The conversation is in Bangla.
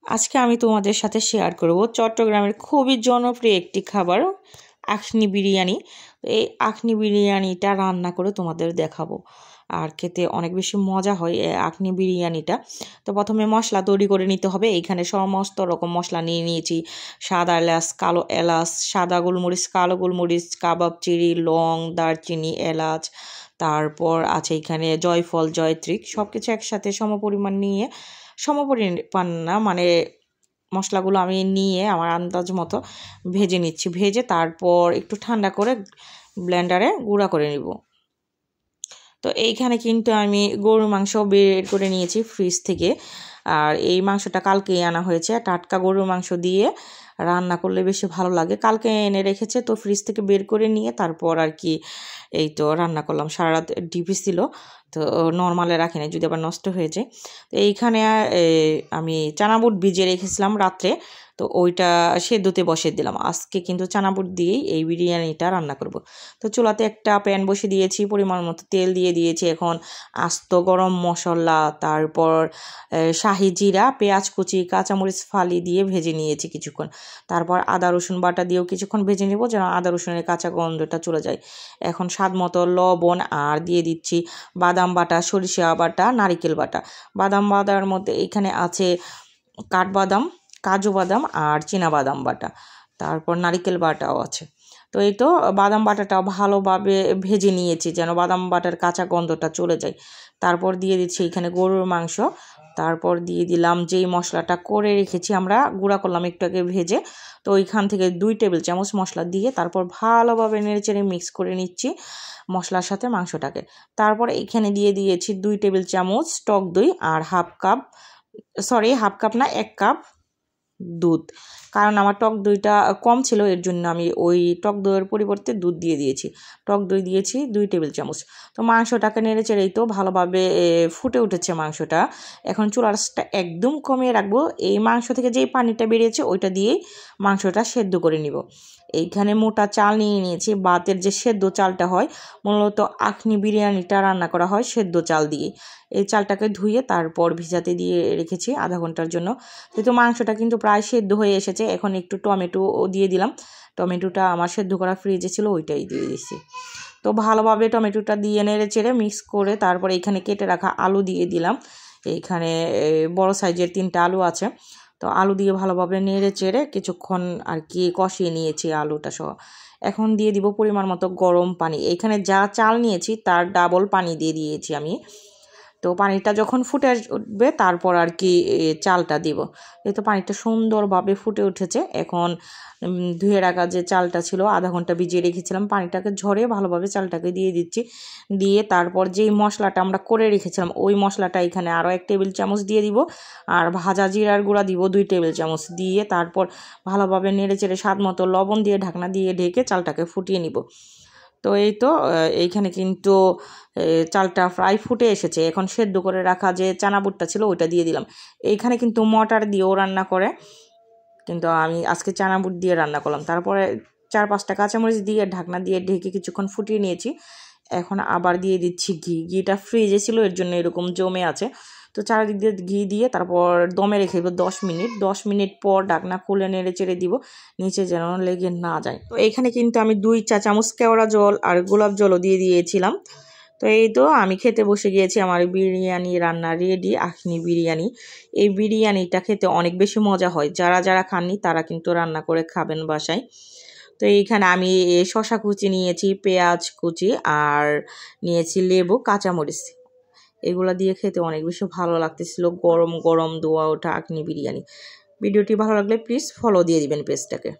আজকে আমি তোমাদের সাথে শেয়ার করব চট্টগ্রামের খুবই জনপ্রিয় একটি খাবার আখনি বিরিয়ানি। এই আখনি বিরিয়ানিটা রান্না করে তোমাদের দেখাবো, আর খেতে অনেক বেশি মজা হয় এই আখনি বিরিয়ানিটা। তো প্রথমে মশলা তৈরি করে নিতে হবে। এইখানে সমস্ত রকম মশলা নিয়ে নিয়েছি। সাদা এলাচ, কালো এলাচ, সাদা গোলমরিচ, কালো গোলমরিচ, কাবাব চিনি, লং, দারচিনি, এলাচ, তারপর আছে এখানে জয়ফল, জয়ত্রী, সব কিছু একসাথে সমপরিমাণ নিয়ে, সমপরিমাণ না মানে মশলাগুলো আমি নিয়ে আমার আন্দাজ মতো ভেজে নিচ্ছি। ভেজে তারপর একটু ঠান্ডা করে ব্লেন্ডারে গুঁড়া করে নিব। তো এইখানে কিন্তু আমি গরুর মাংস বের করে নিয়েছি ফ্রিজ থেকে, আর এই মাংসটা কালকেই আনা হয়েছে। টাটকা গরুর মাংস দিয়ে রান্না করলে বেশি ভালো লাগে। কালকে এনে রেখেছে, তো ফ্রিজ থেকে বের করে নিয়ে তারপর আর কি এই তো রান্না করলাম। সারা রাত ডিপি ছিল, তো নর্মালে রাখি না, যদি আবার নষ্ট হয়ে যায়। তো এইখানে আমি চানা বুট ভিজিয়ে রেখেছিলাম রাত্রে, তো ওইটা সেদ্ধতে বসিয়ে দিলাম। আজকে কিন্তু চানা বুট দিয়েই এই বিরিয়ানিটা রান্না করব। তো চুলাতে একটা প্যান বসিয়ে দিয়েছি, পরিমাণ মতো তেল দিয়ে দিয়েছি। এখন আস্ত গরম মশলা, তারপর শাহি জিরা, পেঁয়াজ কুচি, কাঁচামরিচ ফালি দিয়ে ভেজে নিয়েছি কিছুক্ষণ। তারপর আদা রসুন বাটা দিয়েও কিছুক্ষণ ভেজে নেব, যেন আদা রসুনের কাঁচা গন্ধটা চলে যায়। এখন স্বাদ মতো লবণ, আর দিয়ে দিচ্ছি বাদাম বাটা, সরিষা বাটা, নারিকেল বাটা। বাদাম বাটার মধ্যে এখানে আছে কাঠবাদাম, কাজু বাদাম আর চীনা বাদাম বাটা, তারপর নারিকেল বাটাও আছে। তো এই তো বাদাম বাটাটাও ভালোভাবে ভেজে নিয়েছি, যেন বাদাম বাটার কাঁচা গন্ধটা চলে যায়। তারপর দিয়ে দিচ্ছি এখানে গরুর মাংস। তারপর দিয়ে দিলাম যেই মশলাটা করে রেখেছি, আমরা গুঁড়া করলাম একটু আগে ভেজে, তো ওইখান থেকে 2 টেবিল চামচ মশলা দিয়ে তারপর ভালোভাবে নেড়েচেড়ে মিক্স করে নিচ্ছি মশলার সাথে মাংসটাকে। তারপর এখানে দিয়ে দিয়েছি 2 টেবিল চামচ টক দই আর হাফ কাপ না, 1 কাপ দুধ। কারণ আমার টক দইটা কম ছিল, এর জন্য আমি ওই টক দইয়ের পরিবর্তে দুধ দিয়ে দিয়েছি। টক দই দিয়েছি 2 টেবিল চামচ। তো মাংসটাকে নেড়ে চেড়েই তো ভালোভাবে ফুটে উঠেছে মাংসটা। এখন চুলার আঁচটা একদম কমিয়ে রাখবো। এই মাংস থেকে যেই পানিটা বেরিয়েছে ওইটা দিয়েই মাংসটা সেদ্ধ করে নিব। এইখানে মোটা চাল নিয়ে নিয়েছি। ভাতের যে সেদ্ধ চালটা হয়, মূলত আখনি বিরিয়ানিটা রান্না করা হয় সেদ্ধ চাল দিয়ে। এই চালটাকে ধুয়ে তারপর ভিজাতে দিয়ে রেখেছি আধা ঘন্টার জন্য। যেহেতু মাংসটা কিন্তু প্রায় সেদ্ধ হয়ে এসেছে, এখন একটু টমেটো দিয়ে দিলাম। টমেটোটা আমার সেদ্ধ করা ফ্রিজে ছিল, ওইটাই দিয়ে দিচ্ছি। তো ভালোভাবে টমেটোটা দিয়ে নেড়ে চেড়ে মিক্স করে তারপরে এখানে কেটে রাখা আলু দিয়ে দিলাম। এইখানে বড় সাইজের 3টা আলু আছে, তো আলু দিয়ে ভালোভাবে নেড়ে চেড়ে কিছুক্ষণ আর কি কষিয়ে নিয়েছি আলুটা সহ। এখন দিয়ে দিব পরিমাণ মতো গরম পানি। এখানে যা চাল নিয়েছি তার ডাবল পানি দিয়ে দিয়েছি আমি। তো পানিটা যখন ফুটে উঠবে তারপর আর কি চালটা দিব। যেহেতু পানিটা সুন্দরভাবে ফুটে উঠেছে, এখন ধুয়ে রাখা যে চালটা ছিল আধা ঘন্টা ভিজিয়ে রেখেছিলাম, পানিটাকে ঝরিয়ে ভালোভাবে চালটাকে দিয়ে দিচ্ছি। দিয়ে তারপর যেই মশলাটা আমরা করে রেখেছিলাম ওই মশলাটা এখানে আরও 1 টেবিল চামচ দিয়ে দিব, আর ভাজা জিরার গুঁড়া দিব 2 টেবিল চামচ দিয়ে তারপর ভালোভাবে নেড়ে চেড়ে স্বাদ মতো লবণ দিয়ে ঢাকনা দিয়ে ঢেকে চালটাকে ফুটিয়ে নিব। তো এই তো এইখানে কিন্তু চালটা প্রায় ফুটে এসেছে। এখন সেদ্ধ করে রাখা যে চানা বুটটা ছিল ওইটা দিয়ে দিলাম। এইখানে কিন্তু মটর দিয়েও রান্না করে, কিন্তু আমি আজকে চানা বুট দিয়ে রান্না করলাম। তারপরে 4-5টা কাঁচামরিচ দিয়ে ঢাকনা দিয়ে ঢেকে কিছুক্ষণ ফুটিয়ে নিয়েছি। এখন আবার দিয়ে দিচ্ছি ঘিটা ফ্রিজে ছিল, এর জন্য এরকম জমে আছে। তো চারিদিক দিয়ে ঘি দিয়ে তারপর দমে রেখে দেবো 10 মিনিট পর ঢাকনা খুলে নেড়ে চেড়ে দিব, নিচে যেন লেগে না যায়। তো এখানে কিন্তু আমি 2 চা চামচ কেওড়া জল আর গোলাপ জলও দিয়ে দিয়েছিলাম। তো এই তো আমি খেতে বসে গিয়েছি। আমার বিরিয়ানি রান্না রেডি, আখনি বিরিয়ানি। এই বিরিয়ানিটা খেতে অনেক বেশি মজা হয়। যারা যারা খাননি তারা কিন্তু রান্না করে খাবেন বাসায়। তো এইখানে আমি শসা কুচি নিয়েছি, পেঁয়াজ কুচি আর নিয়েছি লেবু, কাঁচামরিচ। এগুলো দিয়ে খেতে অনেক বেশি ভালো লাগতেছিল। গরম গরম দোয়া ওঠা আখনি বিরিয়ানি। ভিডিওটি ভালো লাগলে প্লিজ ফলো দিয়ে দিবেন পেজটাকে।